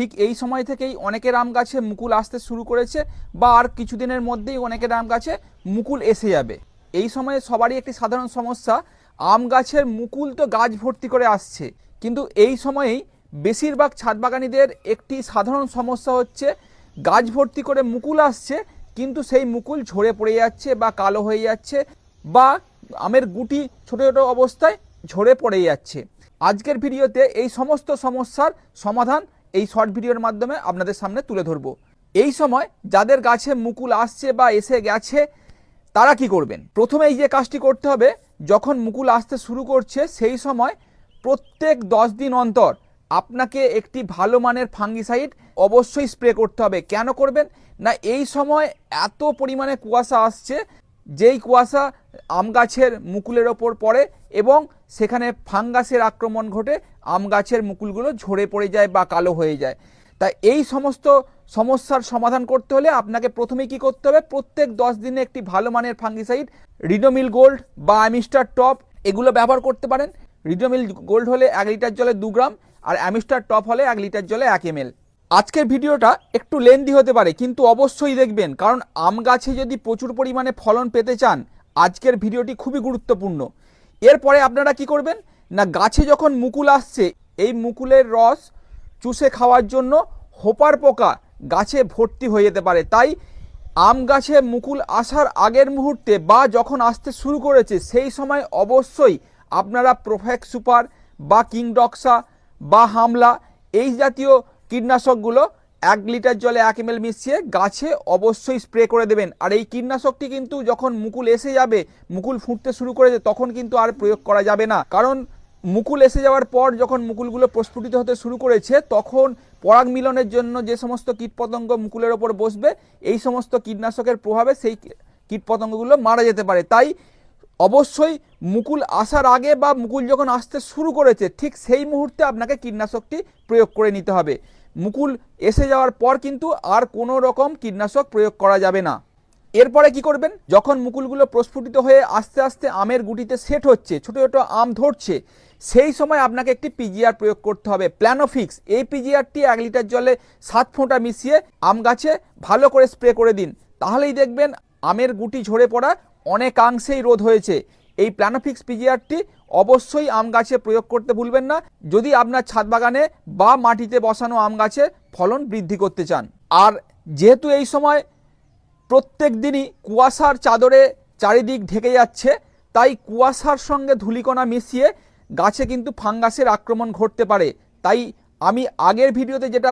ঠিক এই সময় থেকেই অনেকের আম গাছে মুকুল আসতে শুরু করেছে বা আর কিছুদিনের মধ্যেই অনেকের আম গাছে মুকুল এসে যাবে। এই সময়ে সবারই একটি সাধারণ সমস্যা, আম গাছের মুকুল তো গাছ ভর্তি করে আসছে, কিন্তু এই সময়েই বেশিরভাগ ছাদ বাগানীদের একটি সাধারণ সমস্যা হচ্ছে গাছ ভর্তি করে মুকুল আসছে কিন্তু সেই মুকুল ঝরে পড়ে যাচ্ছে বা কালো হয়ে যাচ্ছে বা আমের গুটি ছোট ছোট অবস্থায় ঝরে পড়ে যাচ্ছে। আজকের ভিডিওতে এই সমস্ত সমস্যার সমাধান এই শর্ট ভিডিওর মাধ্যমে আপনাদের সামনে তুলে ধরব। এই সময় যাদের গাছে মুকুল আসছে বা এসে গেছে তারা কি করবেন? প্রথমে এই যে কাজটি করতে হবে, যখন মুকুল আসতে শুরু করছে সেই সময় প্রত্যেক 10 দিন অন্তর আপনাকে একটি ভালো মানের ফাঙ্গিসাইড অবশ্যই স্প্রে করতে হবে। কেন করবেন না, এই সময় এত পরিমাণে কুয়াশা আসছে, যেই কুয়াশা আম গাছের মুকুলের ওপর পড়ে এবং সেখানে ফাঙ্গাসের আক্রমণ ঘটে আম গাছের মুকুলগুলো ঝরে পড়ে যায় বা কালো হয়ে যায়। তাই এই সমস্ত সমস্যার সমাধান করতে হলে আপনাকে প্রথমেই কি করতে হবে, প্রত্যেক 10 দিনে একটি ভালো মানের ফাঙ্গিসাইড রিডোমিল গোল্ড বা অ্যামিস্টার টপ এগুলো ব্যবহার করতে পারেন। রিডোমিল গোল্ড হলে 1 লিটার জলে 2 গ্রাম আর অ্যামিস্টার টপ হলে 1 লিটার জলে 1 ml। আজকের ভিডিওটা একটু লেন্দি হতে পারে কিন্তু অবশ্যই দেখবেন, কারণ আম গাছে যদি প্রচুর পরিমাণে ফলন পেতে চান আজকের ভিডিওটি খুবই গুরুত্বপূর্ণ। এরপরে আপনারা কি করবেন না, গাছে যখন মুকুল আসছে এই মুকুলের রস চুষে খাওয়ার জন্য হোপার পোকা গাছে ভর্তি হয়ে যেতে পারে। তাই আম গাছে মুকুল আসার আগের মুহূর্তে বা যখন আসতে শুরু করেছে সেই সময় অবশ্যই আপনারা প্রোফেক্স সুপার বা কিংডক্সা বা হামলা এই জাতীয় কীটনাশকগুলো 1 লিটার জলে 1 ml মিশিয়ে গাছে অবশ্যই স্প্রে করে দেবেন। আর এই কীটনাশকটি কিন্তু যখন মুকুল এসে যাবে, মুকুল ফুটতে শুরু করেছে তখন কিন্তু আর প্রয়োগ করা যাবে না, কারণ মুকুল এসে যাওয়ার পর যখন মুকুলগুলো প্রস্ফুটিত হতে শুরু করেছে তখন পরাগ মিলনের জন্য যে সমস্ত কীটপতঙ্গ মুকুলের ওপর বসবে এই সমস্ত কীটনাশকের প্রভাবে সেই কীটপতঙ্গগুলো মারা যেতে পারে। তাই অবশ্যই মুকুল আসার আগে বা মুকুল যখন আসতে শুরু করেছে ঠিক সেই মুহূর্তে আপনাকে কীটনাশকটি প্রয়োগ করে নিতে হবে। মুকুল এসে যাওয়ার পর কিন্তু আর কোনো রকম কীটনাশক প্রয়োগ করা যাবে না। এরপরে কি করবেন, যখন মুকুলগুলো প্রস্ফুটিত হয়ে আস্তে আস্তে আমের গুটিতে সেট হচ্ছে, ছোট ছোট আম ধরছে, সেই সময় আপনাকে একটি পিজিআর প্রয়োগ করতে হবে, প্ল্যানোফিক্স। এই পিজিআরটি 1 লিটার জলে 7 ফোঁটা মিশিয়ে আম গাছে ভালো করে স্প্রে করে দিন, তাহলেই দেখবেন আমের গুটি ঝরে পড়া অনেকাংশেই রোধ হয়েছে। এই প্ল্যানোফিক্স পিজিআরটি অবশ্যই আম গাছে প্রয়োগ করতে ভুলবেন না যদি আপনার ছাদ বাগানে বা মাটিতে বসানো আম গাছে ফলন বৃদ্ধি করতে চান। আর যেহেতু এই সময় প্রত্যেক দিনই কুয়াশার চাদরে চারিদিক ঢেকে যাচ্ছে, তাই কুয়াশার সঙ্গে ধূলিকণা মিশিয়ে গাছে কিন্তু ফাঙ্গাসের আক্রমণ ঘটতে পারে। তাই আমি আগের ভিডিওতে যেটা